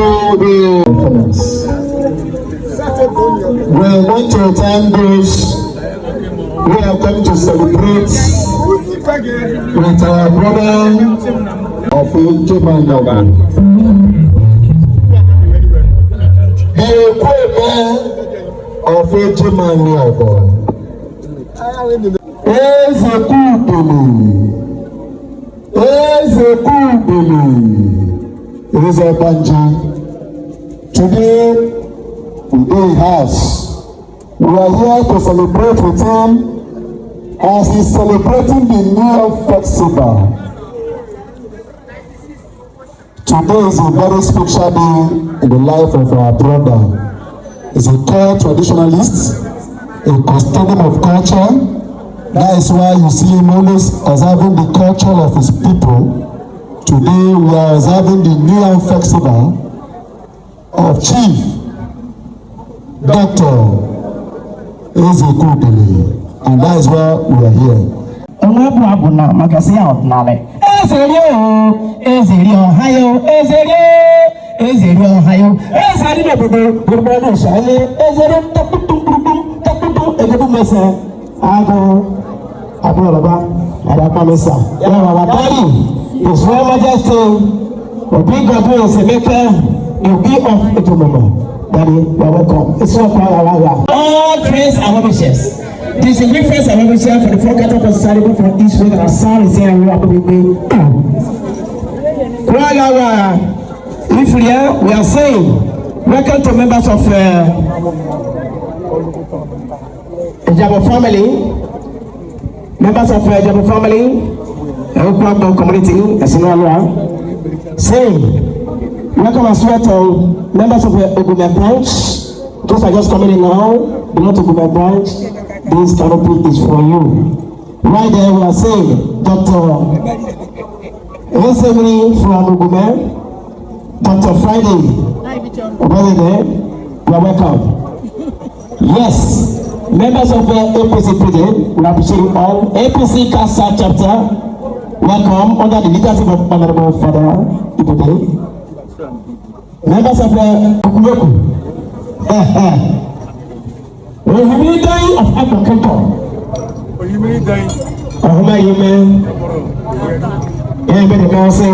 We want to thank those who have come to celebrate with our brother of Ejimanogo. The equipment of Ejimanogo. Today, we do house. We are here to celebrate with him as he's celebrating the New Year Festival. Today is a very special day in the life of our brother. He's a core traditionalist, a custodian of culture. That is why you see him always observing the culture of his people. Today we are observing the New Year Festival of Chief Dr. Ezekudili, and that is why we are here. His Royal Majesty Obi Godwin Semeka Obi of Etomomo. Daddy, you are welcome. It's all power. All friends and well-wishers. This is a big friends and well-wishers for the Forecast of Society for each week and our sound is here and we are going to we are saying welcome to members of Ejabo family. Members of Ejabo family. Open community, as you know, saying, welcome as well to members of the Ogume branch. Those are just coming in now, belong to Ogume branch. This canopy is for you. Right there, we are saying, Dr. Esemini from Ogume, Dr. Friday, over there, you are welcome. Yes, members of the APC president, we appreciate you all. APC Kasa chapter. Welcome under the leadership of Honorable Father Ibude. Members of the Okuyoku. Ohumidai of Agriculture. Ohumidai. Everybody knows it.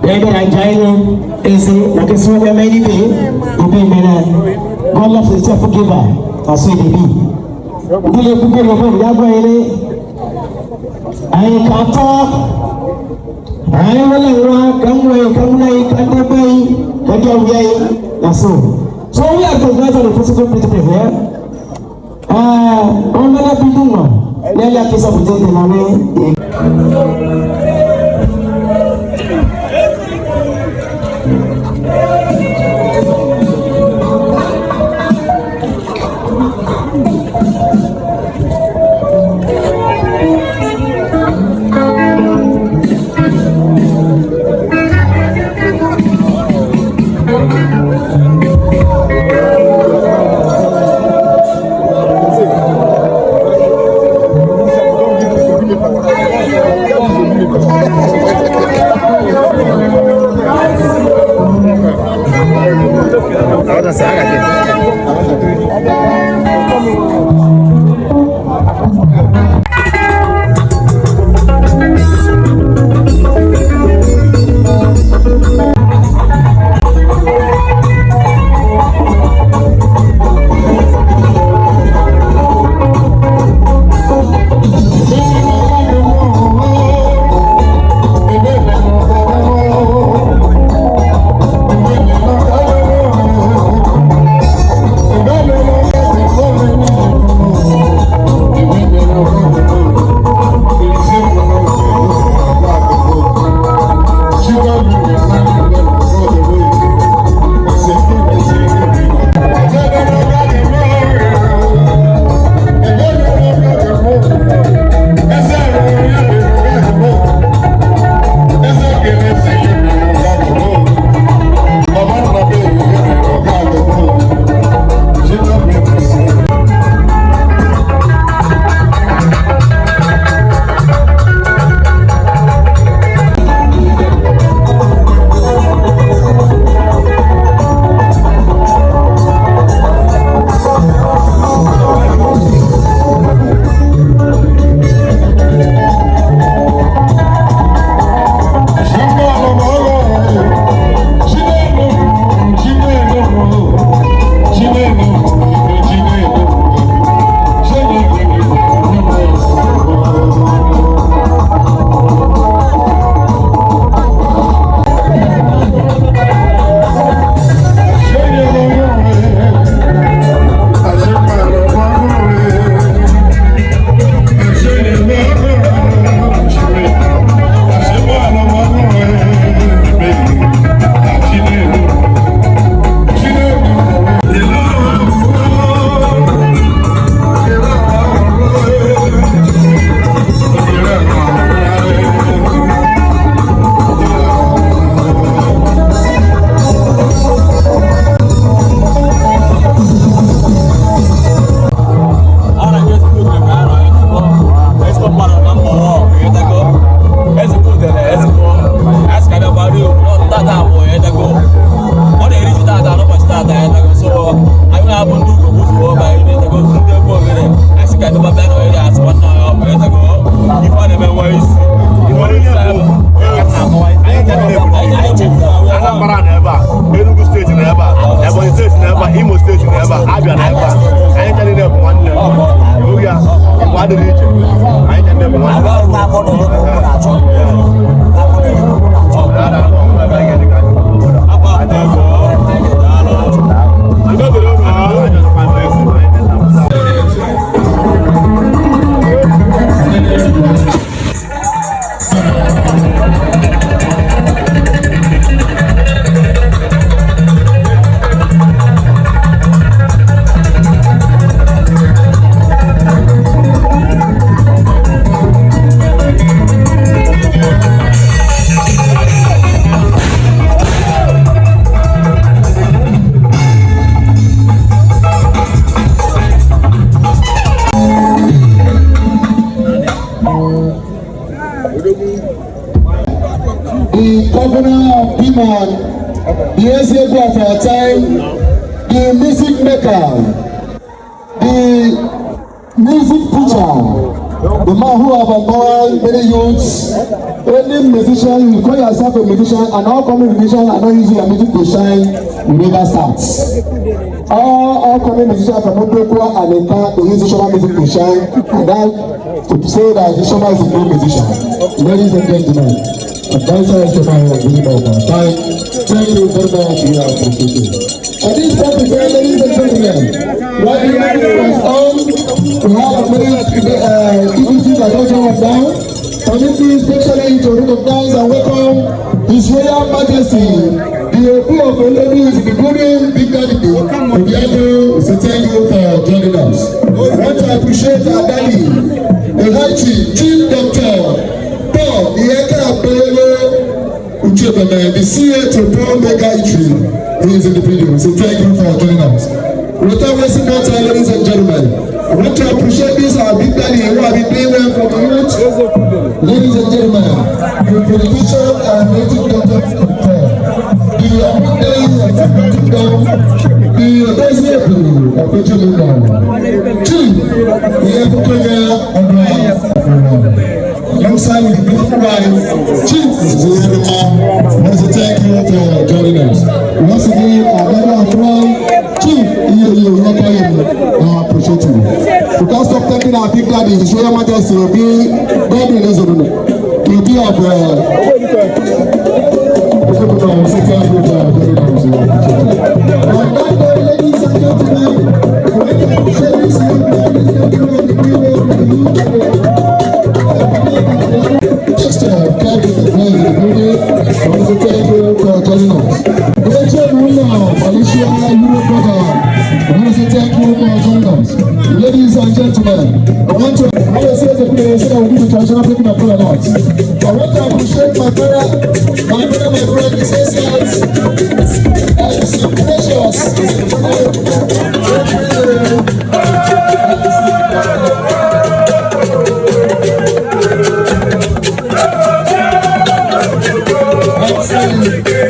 Everybody enjoying it. Like a small family day. God loves himself forgiver. That's what he did. I can't talk. I will come that's all. So we are congrats on the physical principle here. On the people, let us have Anambra never, Enugu State never, Ebonyi State never, Imo State never, Abia never. I ain't telling them one level. Oh yeah, what the region? I ain't telling them one level. The governor of Piedmont, the SAP of our time, the music maker, the music teacher, the man who have empowered many youths, any musician, you call yourself a musician, and all coming musicians are not using your music to shine, you never start. All coming musicians from Odokwa and Eka, they use Ishoma music to shine, and that to say that Ishoma is a good musician. Ladies and gentlemen, advisor Ishoma is really more than time. Thank you very much, we are appreciated. At this point, ladies and gentlemen, what we are doing is on, we have many activities that don't go down. Committees, especially into room of dance, and welcome His Royal Majesty, the Obu of Olodi, is the building Big Daddy Obiado. So thank you for joining us. I want to appreciate our daddy, the High Chief Dr. Paul Iyeka Bello Uchebeme, the CEO to Paul Mega Eatery. He is in the building. So thank you for joining us. Without wasting more time, ladies and gentlemen, I want to appreciate this our Big Daddy who have been doing well for the youth. Ladies and gentlemen, the politician and native doctor the Chief, the African alongside with the beautiful wife, Chief, Mr. Thank you for joining us. Once again, another applause. Chief, you appreciate you. We can't stop thanking our Big Daddy, His Royal Majesty, will be God in His own. Will be of ladies and gentlemen, ladies and gentlemen, I want to say the place that we do the traditional picking up for a lot. I want to appreciate my brother, my friend, his essence, and his precious.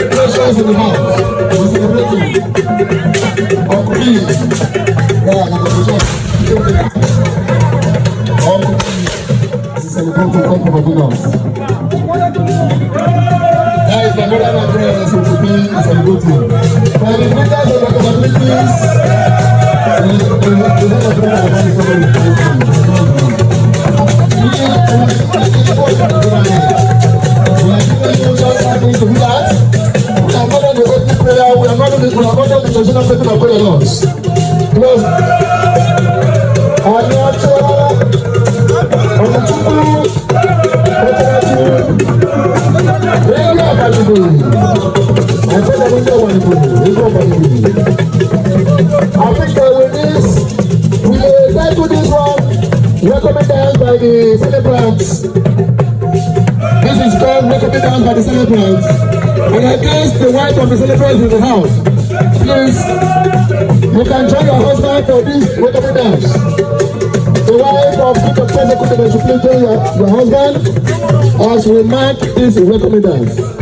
Precious in the house. We're celebrating. Uncle B. That is the brother my friends who will be celebrating. For the leaders of the communities, by the celebrants. This is called welcoming dance by the celebrants. And against the wife of the celebrants in the house, please, you can join your husband for this welcoming dance. The wife of the president should please join your husband as we mark this welcoming dance.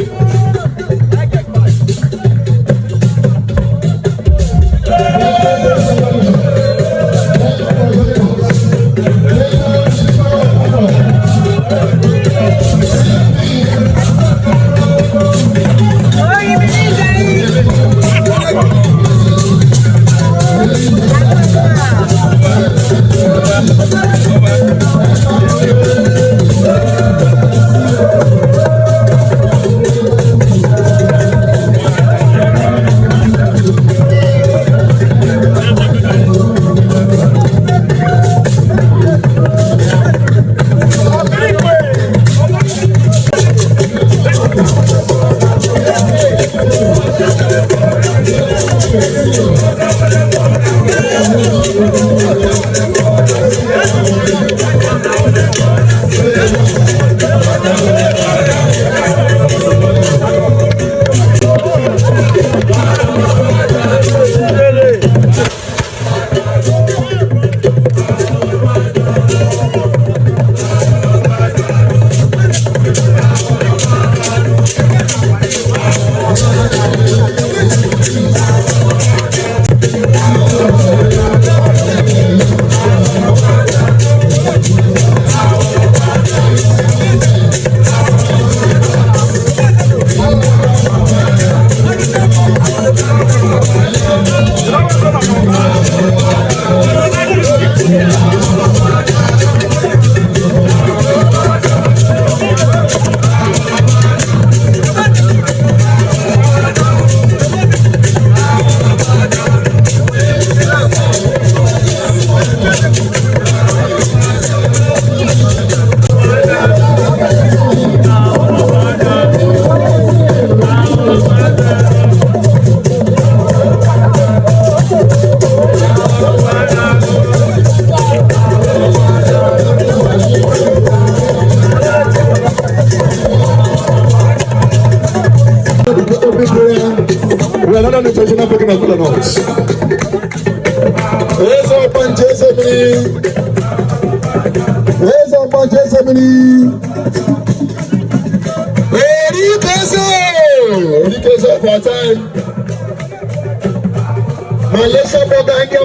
Malaysia Burger, India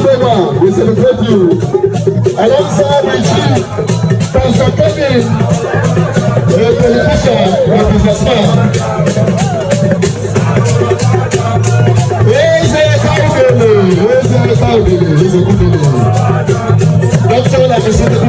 Burger. We celebrate you. Alongside the chief, Pastor Kevin, the politician, businessman. He's a good Doctor, like I said,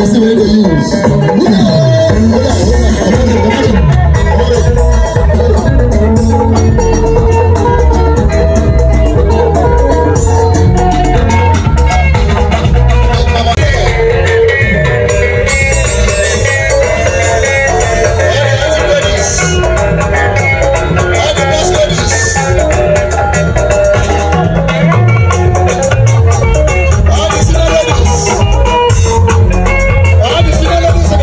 can see where they use. All the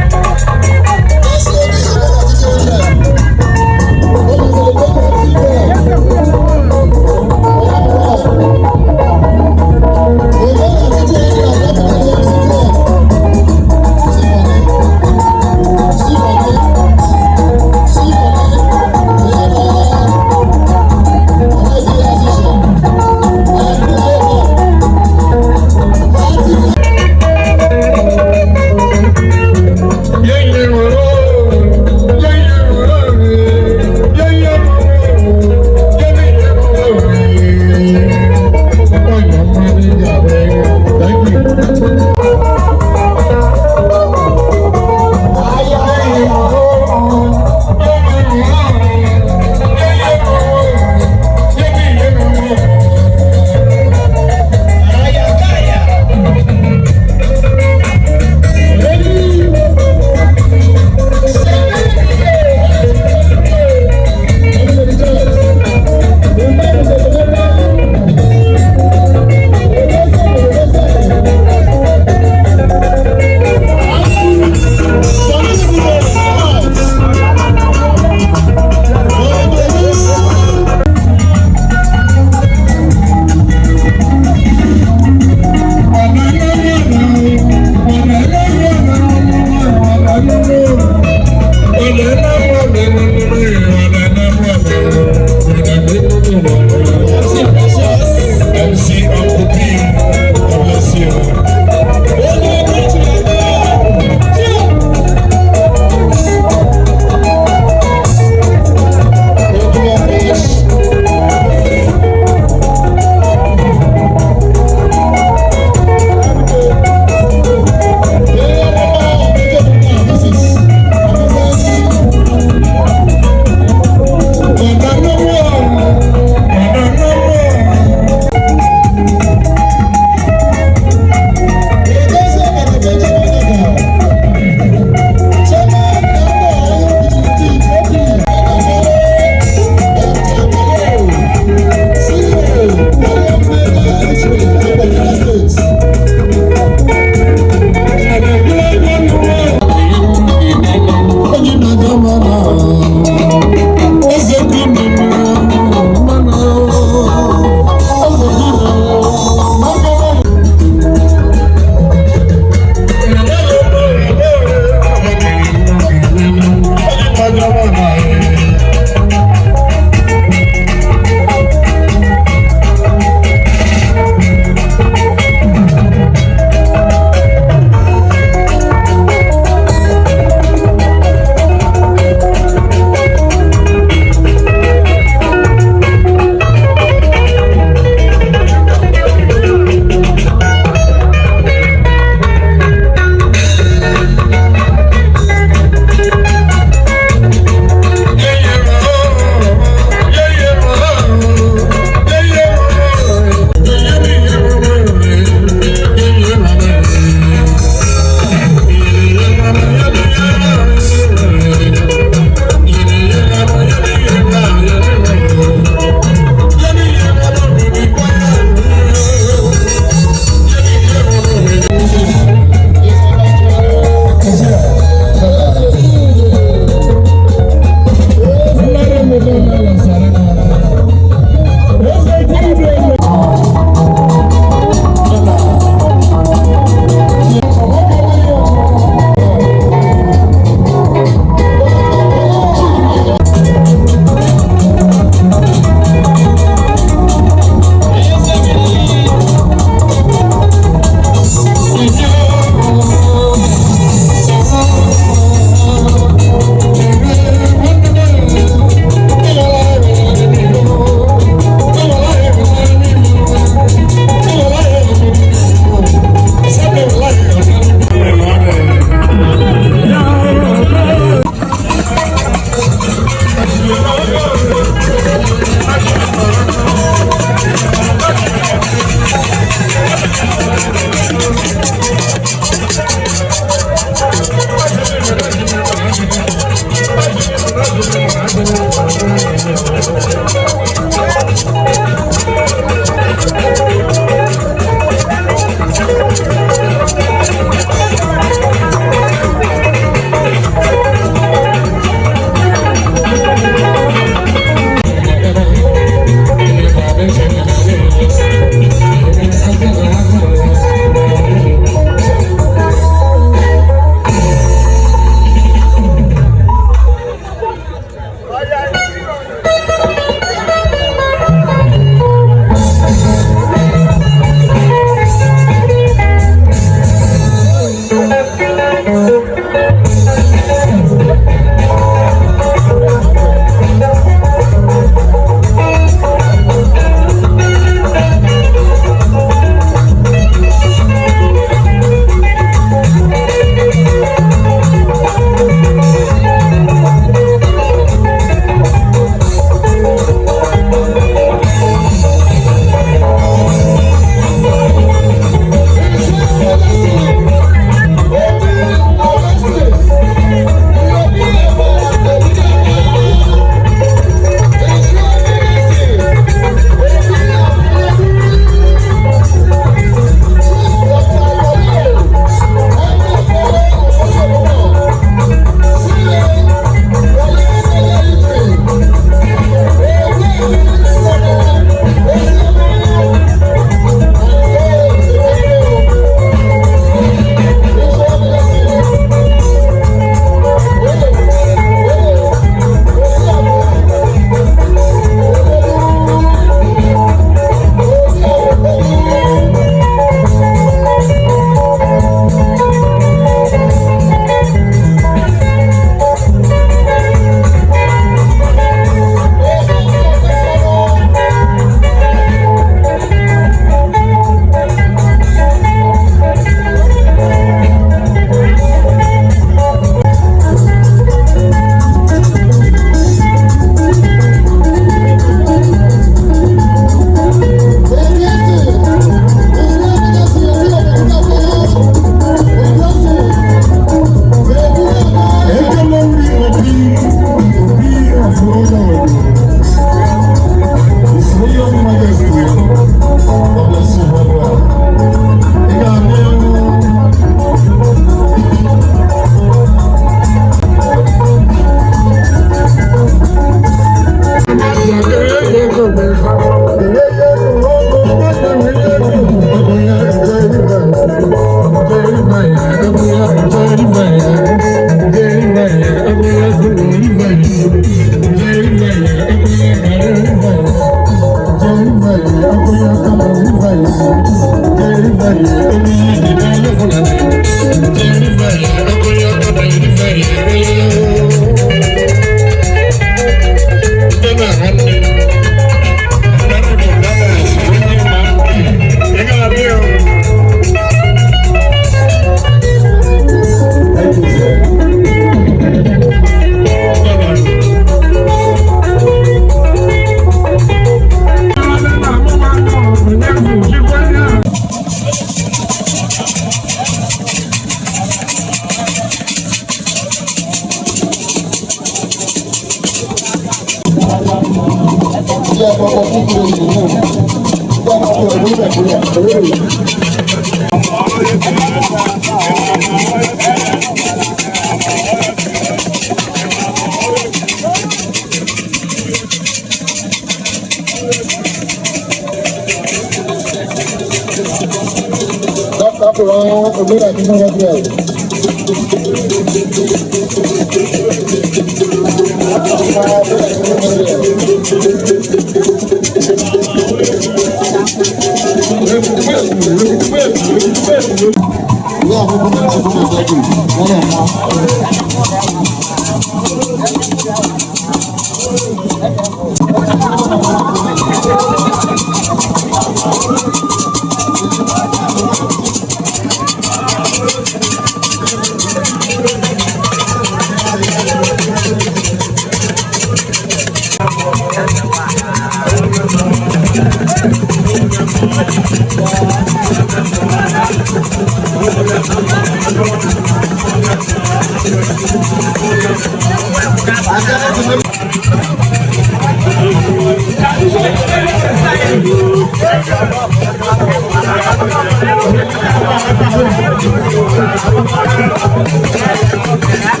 Thank you.